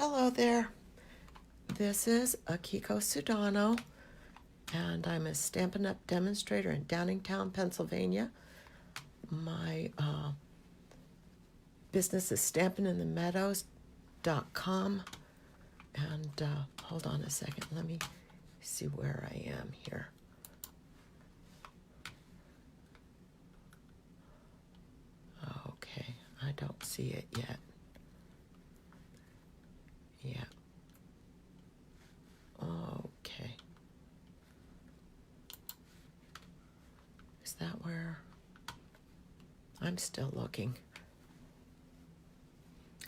Hello there. This is Akiko Sudano, and I'm a Stampin' Up! Demonstrator in Downingtown, Pennsylvania. My business is StampinInTheMeadows.com. And hold on a second. Let me see where I am here. Okay, I don't see it yet. Yeah. Okay. Is that where? I'm still looking.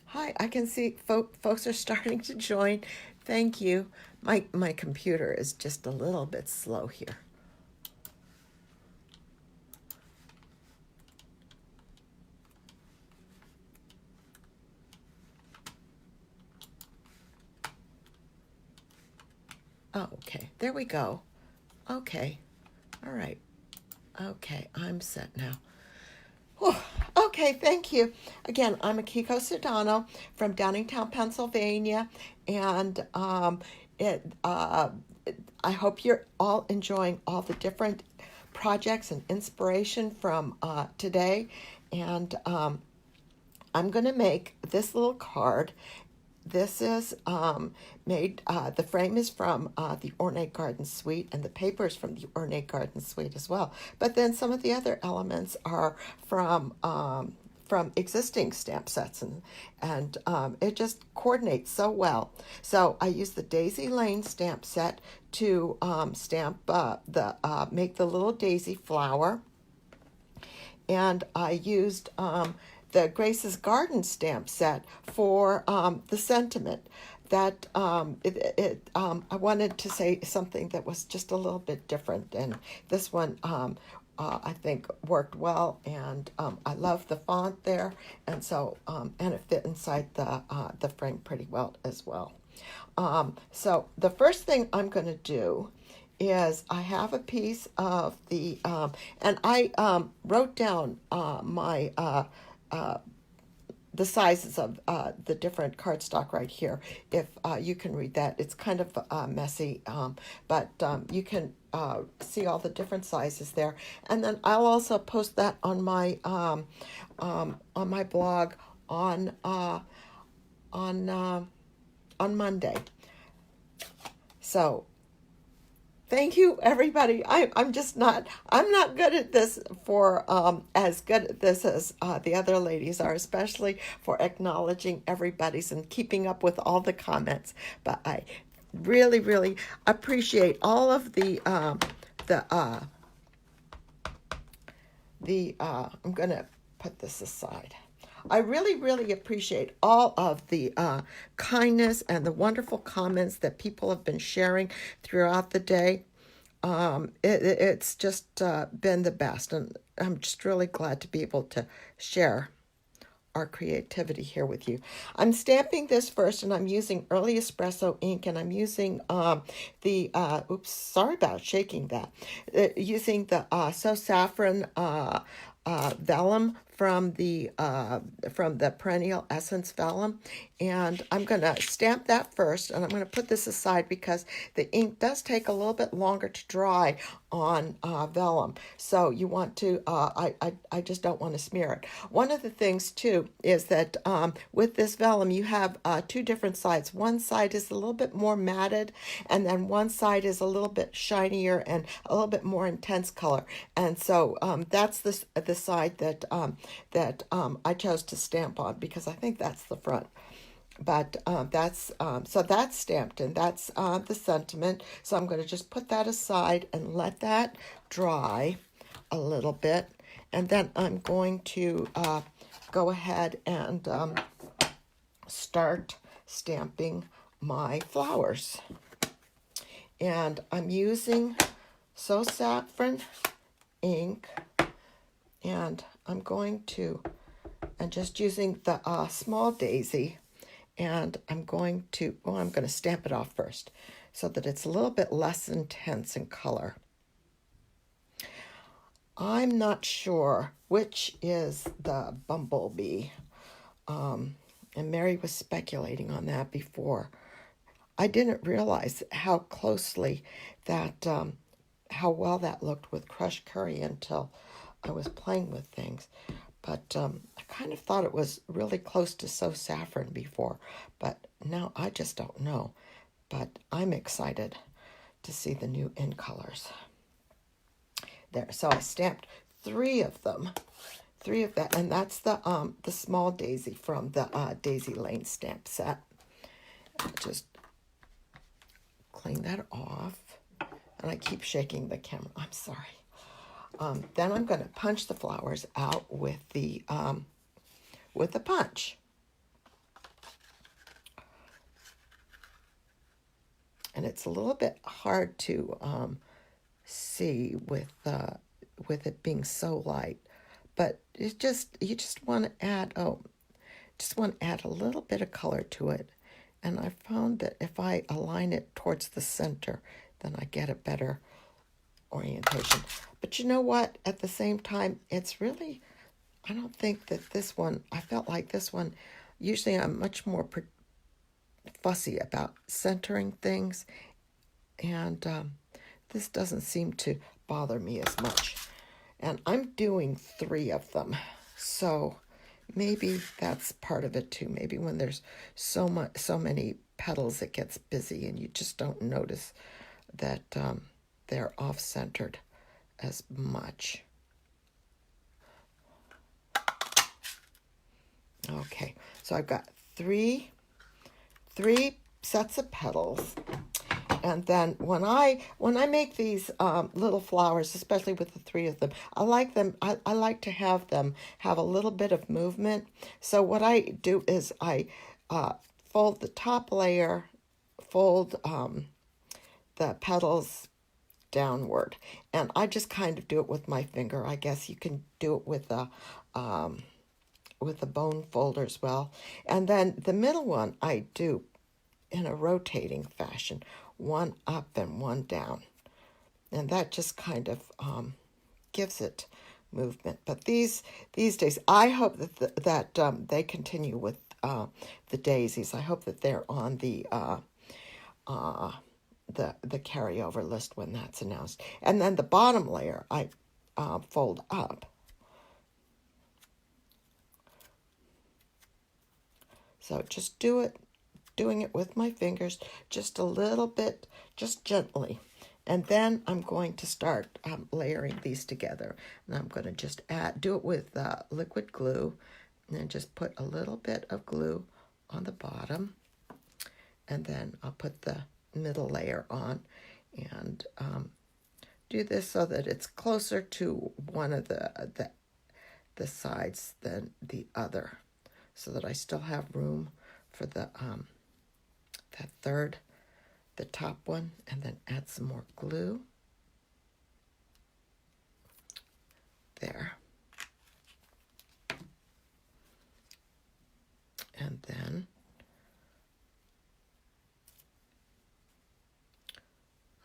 Hi, I can see folks are starting to join. Thank you. My computer is just a little bit slow here. Oh, okay, there we go. Okay, all right. Okay, I'm set now. Whew. Okay, thank you. Again, I'm Akiko Sudano from Downingtown, Pennsylvania, and I hope you're all enjoying all the different projects and inspiration from today. And I'm going to make this little card. This is made, the frame is from the Ornate Garden Suite, and the paper is from the Ornate Garden Suite as well. But then some of the other elements are from existing stamp sets, and it just coordinates so well. So I use the Daisy Lane stamp set to stamp make the little daisy flower. And I used the Grace's Garden stamp set for the sentiment. That I wanted to say something that was just a little bit different, and this one I think worked well, and I love the font there, and so and it fit inside the frame pretty well as well. So the first thing I'm going to do is I have a piece of the, and I wrote down the sizes of the different cardstock right here. If you can read that, it's kind of messy, but you can see all the different sizes there. And then I'll also post that on my blog on Monday. So thank you, everybody. I'm not good at this as good at this as the other ladies are, especially for acknowledging everybody's and keeping up with all the comments. But I really, really appreciate all of I'm going to put this aside. I really, really appreciate all of the kindness and the wonderful comments that people have been sharing throughout the day. It's just been the best, and I'm just really glad to be able to share our creativity here with you. I'm stamping this first, and I'm using Early Espresso ink, and I'm using oops, sorry about shaking that, using the So Saffron vellum from the Perennial Essence vellum, and I'm going to stamp that first, and I'm going to put this aside because the ink does take a little bit longer to dry on vellum, so you want to I just don't want to smear it. One of the things too is that with this vellum you have two different sides. One side is a little bit more matted, and then one side is a little bit shinier and a little bit more intense color, and so that's the side that I chose to stamp on because I think that's the front. But so that's stamped, and that's the sentiment. So I'm going to just put that aside and let that dry a little bit, and then I'm going to go ahead and start stamping my flowers. And I'm using So Saffron ink, and I'm going to, and just using the small daisy, and I'm going to stamp it off first so that it's a little bit less intense in color. I'm not sure which is the bumblebee. And Mary was speculating on that before. I didn't realize how closely that, how well that looked with crushed curry until I was playing with things. But I kind of thought it was really close to So Saffron before. But now I just don't know. But I'm excited to see the new in colors. There, so I stamped 3 of them. 3 of that, and that's the small daisy from the Daisy Lane stamp set. Just clean that off, and I keep shaking the camera. I'm sorry. Then I'm going to punch the flowers out with the punch, and it's a little bit hard to see with it being so light. But you just want to add a little bit of color to it. And I found that if I align it towards the center, then I get a better orientation. But you know what? At the same time, it's really, I don't think that this one, I felt like this one, usually I'm much more fussy about centering things. And this doesn't seem to bother me as much. And I'm doing 3 of them. So maybe that's part of it too. Maybe when there's so many petals, it gets busy and you just don't notice that they're off-centered as much. Okay, so I've got three sets of petals. And then when I make these little flowers, especially with the 3 of them, I like them. I like to have them have a little bit of movement. So what I do is I fold the top layer, fold the petals downward, and I just kind of do it with my finger. I guess you can do it with a bone folder as well. And then the middle one I do in a rotating fashion. 1 up and 1 down, and that just kind of gives it movement. But these days, I hope that they continue with the daisies. I hope that they're on the carryover list when that's announced. And then the bottom layer I fold up. So just doing it with my fingers, just a little bit, just gently. And then I'm going to start layering these together. And I'm going to just do it with liquid glue, and then just put a little bit of glue on the bottom. And then I'll put the middle layer on and do this so that it's closer to one of the sides than the other, so that I still have room for the that third, the top one, and then add some more glue. There. And then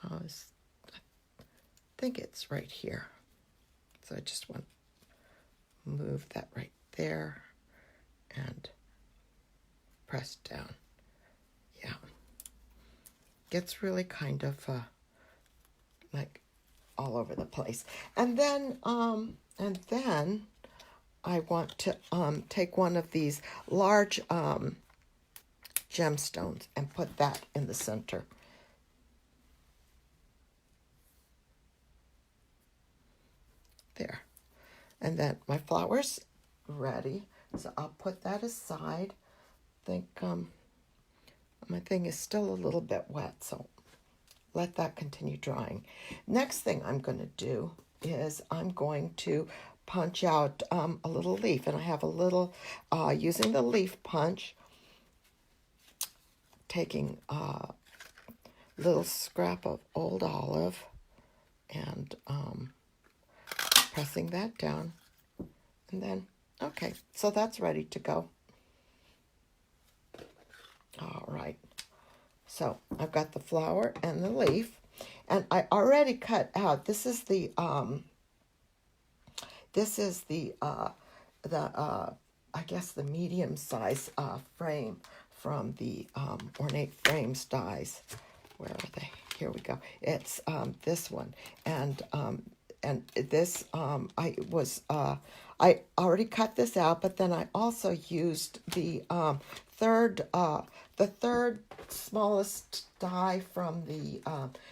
I think it's right here. So I just want to move that right there and press down. Yeah, gets really kind of like all over the place. And then I want to take one of these large gemstones and put that in the center. There. And then my flower's ready, so I'll put that aside. I think my thing is still a little bit wet, so let that continue drying. Next thing I'm going to do is I'm going to punch out a little leaf, and I have a little, using the leaf punch, taking a little scrap of old olive and pressing that down, and then, okay, so that's ready to go. All right, so I've got the flower and the leaf, and I already cut out. This is the I guess the medium size frame from the Ornate Frames dies. Where are they? Here we go. It's this one, and this I already cut this out, but then I also used the third smallest die from the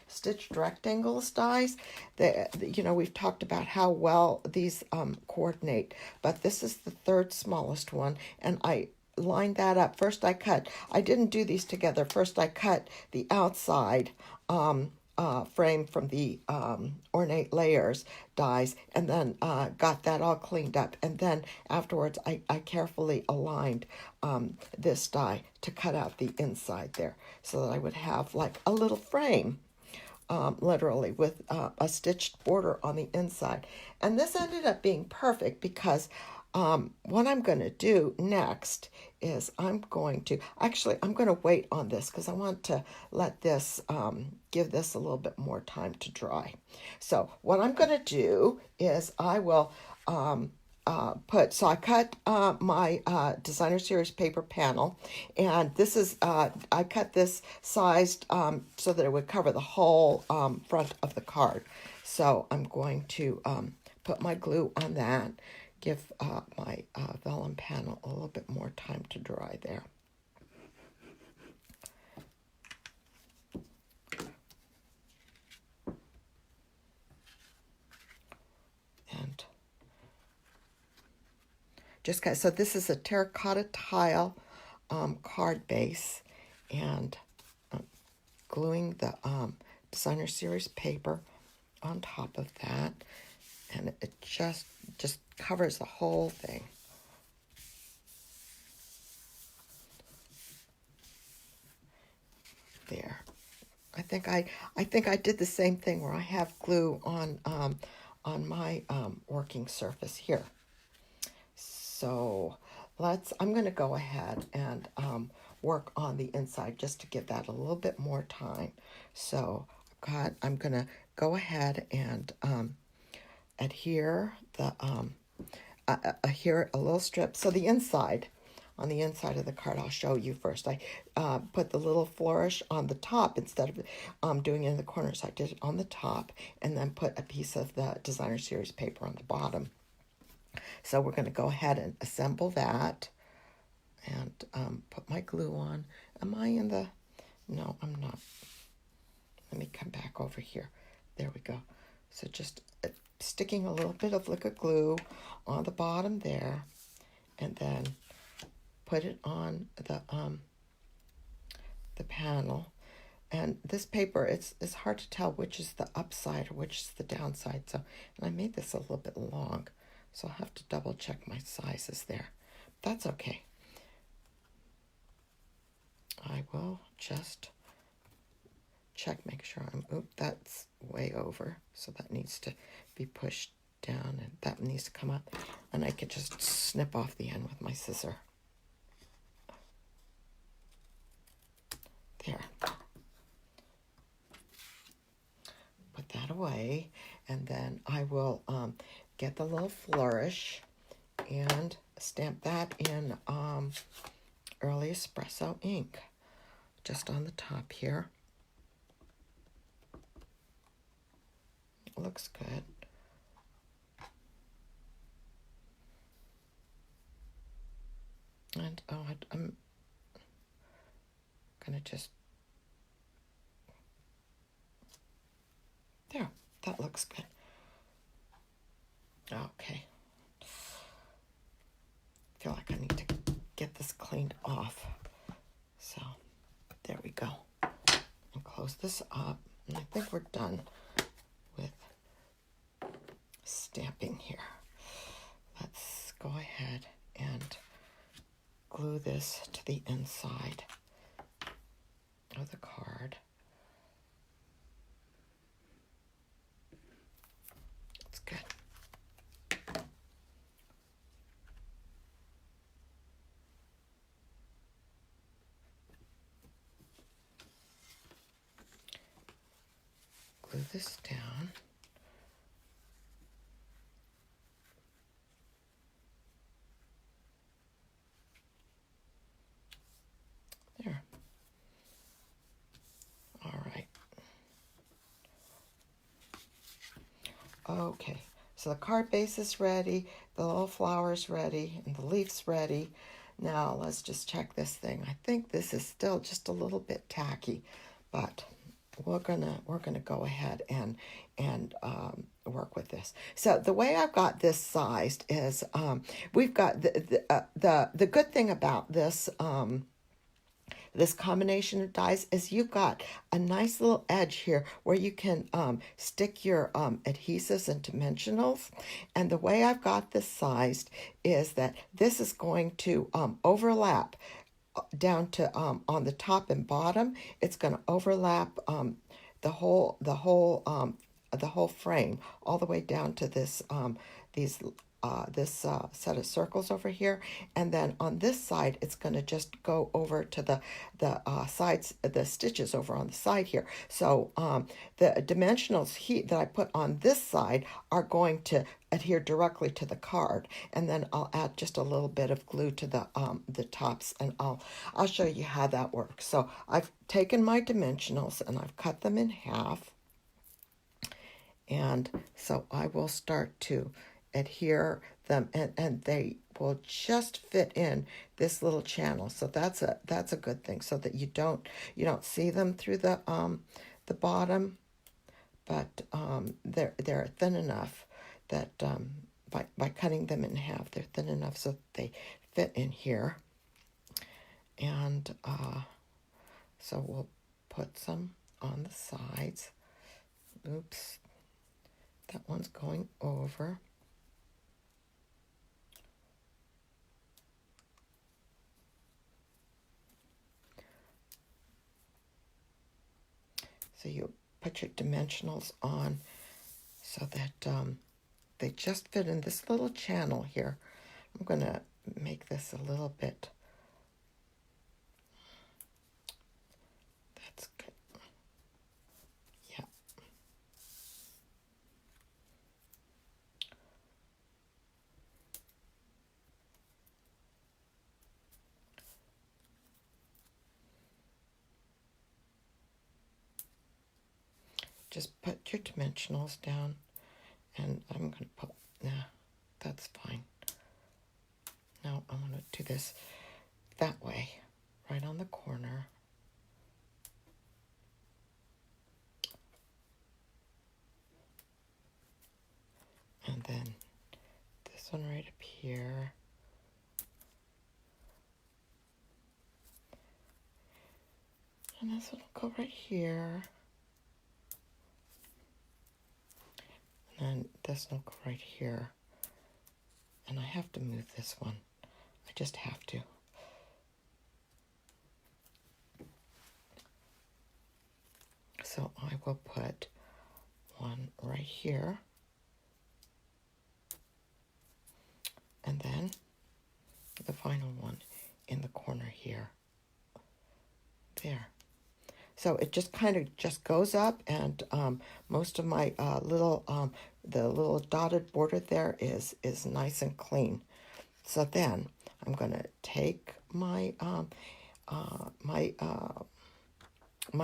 stitched rectangles dies. We've talked about how well these coordinate, but this is the third smallest one, and I lined that up. First I didn't do these together. First I cut the outside frame from the Ornate Layers dies, and then got that all cleaned up. And then afterwards I carefully aligned this die to cut out the inside there so that I would have like a little frame. Literally with a stitched border on the inside. And this ended up being perfect because what I'm going to do next is I'm going to wait on this because I want to let this, give this a little bit more time to dry. So what I'm going to do is I will I cut my designer series paper panel, and this is I cut this sized so that it would cover the whole front of the card. So I'm going to put my glue on that, give my vellum panel a little bit more time to dry there. And so this is a terracotta tile card base, and gluing the designer series paper on top of that, and it just covers the whole thing. There. I think I did the same thing where I have glue on my working surface here. So I'm going to go ahead and work on the inside just to give that a little bit more time. So I'm going to go ahead and adhere adhere a little strip. So on the inside of the card, I'll show you first. I put the little flourish on the top instead of doing it in the corners. I did it on the top and then put a piece of the designer series paper on the bottom. So we're going to go ahead and assemble that and put my glue on. Am I in the... No, I'm not. Let me come back over here. There we go. So just sticking a little bit of liquid glue on the bottom there, and then put it on the panel. And this paper, it's hard to tell which is the upside or which is the downside. So, and I made this a little bit long, so I'll have to double check my sizes there. That's okay. I will just check, make sure that's way over. So that needs to be pushed down, and that needs to come up. And I could just snip off the end with my scissor. There. Put that away, and then I will get the little flourish and stamp that in early espresso ink just on the top here. It looks good. And I'm gonna just... There, that looks good. Okay. Feel like I need to get this cleaned off. So, there we go. And close this up. And I think we're done with stamping here. Let's go ahead and glue this to the inside of the card. That's good. Glue this down. Okay, so the card base is ready, the little flower's ready, and the leaf's ready. Now let's just check this thing. I think this is still just a little bit tacky, but we're gonna go ahead and work with this. So the way I've got this sized is we've got the good thing about this combination of dies is you've got a nice little edge here where you can stick your adhesives and dimensionals. And the way I've got this sized is that this is going to overlap down to on the top and bottom. It's going to overlap the whole frame all the way down to these this set of circles over here, and then on this side it's going to just go over to the sides, the stitches over on the side here. So the dimensionals that I put on this side are going to adhere directly to the card, and then I'll add just a little bit of glue to the tops, and I'll show you how that works. So I've taken my dimensionals and I've cut them in half, and so I will start to adhere them, and they will just fit in this little channel. So that's a good thing, so that you don't see them through the bottom, but they're thin enough that by cutting them in half, they're thin enough so that they fit in here. And so we'll put some on the sides. Oops, that one's going over. So you put your dimensionals on so that they just fit in this little channel here. I'm going to make this a little bit. That's good. Yeah. Just put your dimensionals down, and I'm going to put, that's fine. Now I'm going to do this that way, right on the corner. And then this one right up here. And this one will go right here. And then this will go right here. And I have to move this one. I just have to. So I will put one right here. And then the final one in the corner here. There. So it just kind of just goes up, and most of my the little dotted border there is nice and clean. So then I'm going to take my my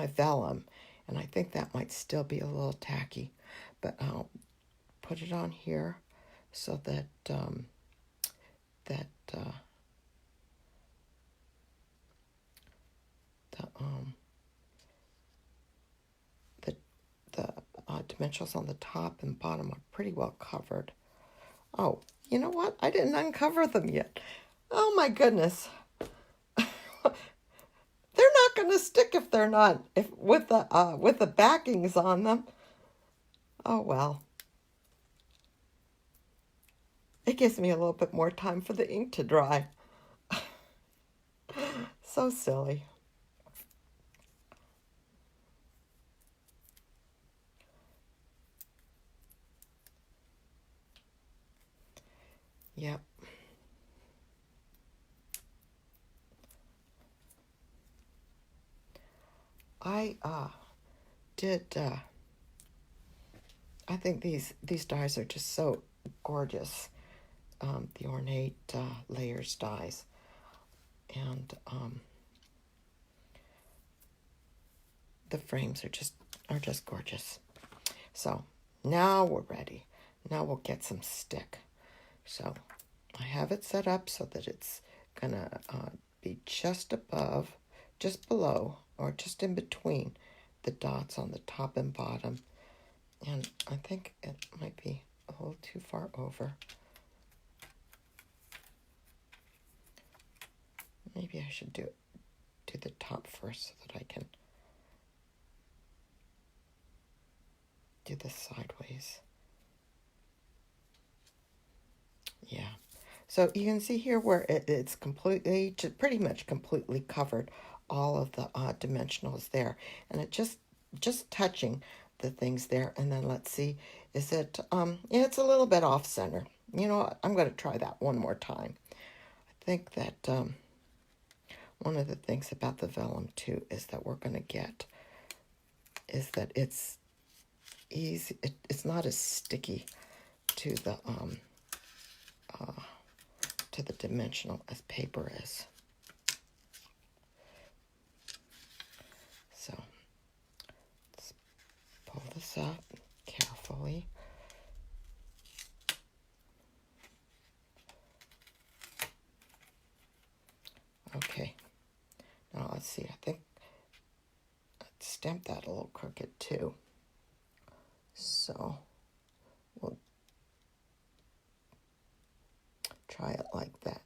vellum, and I think that might still be a little tacky, but I'll put it on here so that the dimensionals on the top and bottom are pretty well covered. Oh, you know what? I didn't uncover them yet. Oh my goodness. They're not going to stick if they're not with the backings on them. Oh well. It gives me a little bit more time for the ink to dry. So silly. Yep. I I think these dies are just so gorgeous. The Ornate layers dies, and the frames are just gorgeous. So now we're ready. Now we'll get some stick. So I have it set up so that it's gonna be just above, just below, or just in between the dots on the top and bottom. And I think it might be a little too far over. Maybe I should do the top first so that I can do this sideways. Yeah. So you can see here where it's completely, pretty much completely covered all of the dimensionals there. And it just touching the things there. And then let's see, is it, yeah, it's a little bit off center. You know what? I'm going to try that one more time. I think that one of the things about the vellum too is that we're going to get is that it's easy. It's not as sticky to the dimensional as paper is. So let's pull this up carefully. Okay. Now let's see. I think I stamped that a little crooked too. So we'll try it like that.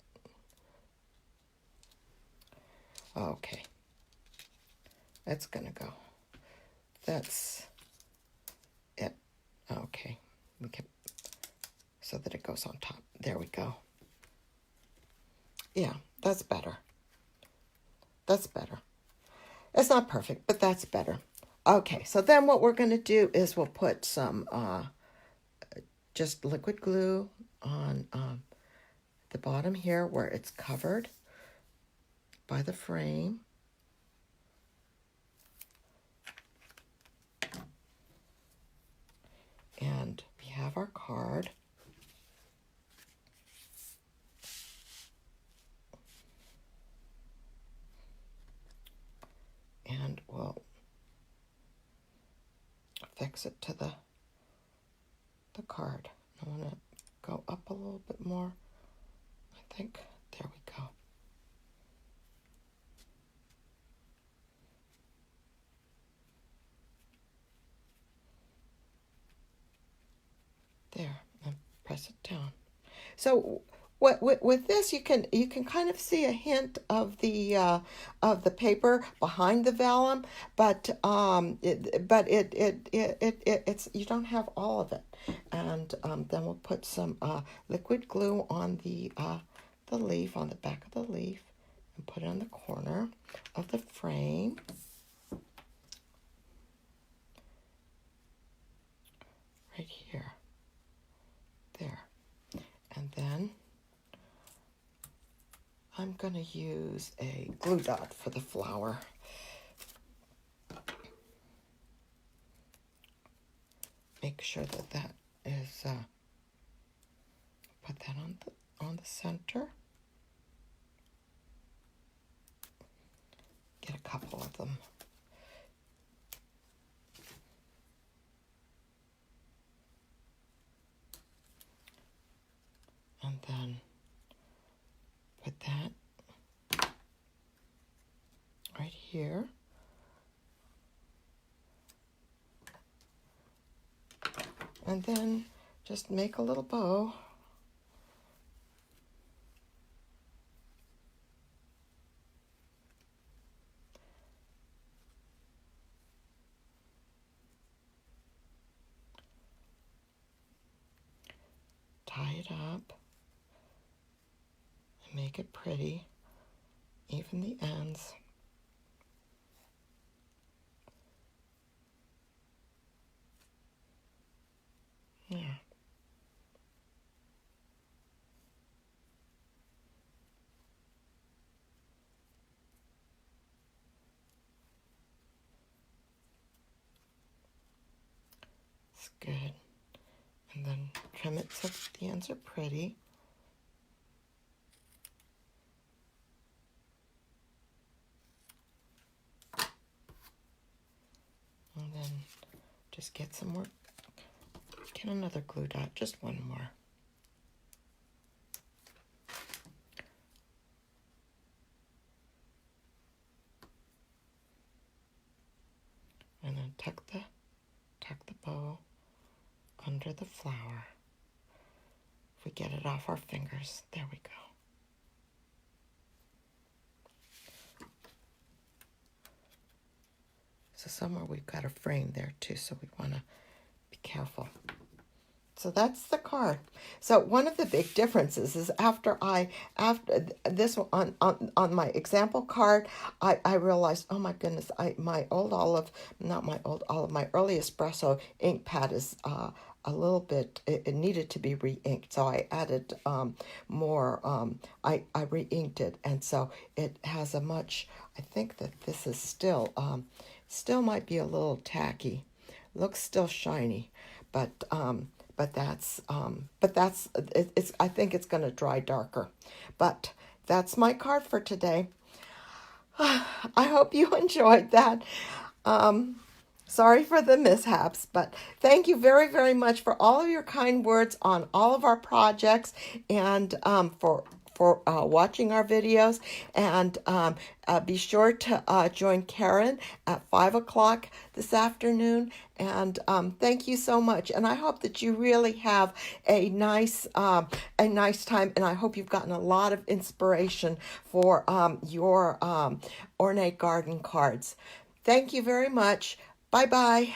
Okay. That's gonna go. That's it. Okay. We can, so that it goes on top. There we go. Yeah, that's better. That's better. It's not perfect, but that's better. Okay, so then what we're going to do is we'll put some just liquid glue on the bottom here where it's covered by the frame. And we have our card. And we'll fix it to the card. I want to go up a little bit more. I think there we go. There, and press it down. So with this, you can kind of see a hint of the paper behind the vellum, but it's you don't have all of it. And then we'll put some liquid glue on the leaf, on the back of the leaf, and put it on the corner of the frame. Right here. There. And then I'm going to use a glue dot for the flower. Make sure that that is, put that on the center. Get a couple of them. And then put that right here. And then just make a little bow. Tie it up. And make it pretty. Even the ends. Yeah. It's good. And then trim it so the ends are pretty. And then just get some more Get another glue dot, just one more. And then tuck the bow under the flower. If we get it off our fingers, there we go. So somewhere we've got a frame there too, so we want to be careful. So that's the card. So one of the big differences is after this one on my example card, I realized, oh my goodness, my early espresso ink pad is a little bit, it needed to be re-inked, so I added more. I re-inked it, and so it has a much. I think that this is still might be a little tacky. Looks still shiny, but that's it's. I think it's going to dry darker, but that's my card for today. I hope you enjoyed that. Sorry for the mishaps, but thank you very, very much for all of your kind words on all of our projects, and for watching our videos. And be sure to join Karen at 5 o'clock this afternoon. And thank you so much. And I hope that you really have a nice time. And I hope you've gotten a lot of inspiration for your Ornate Garden cards. Thank you very much. Bye-bye.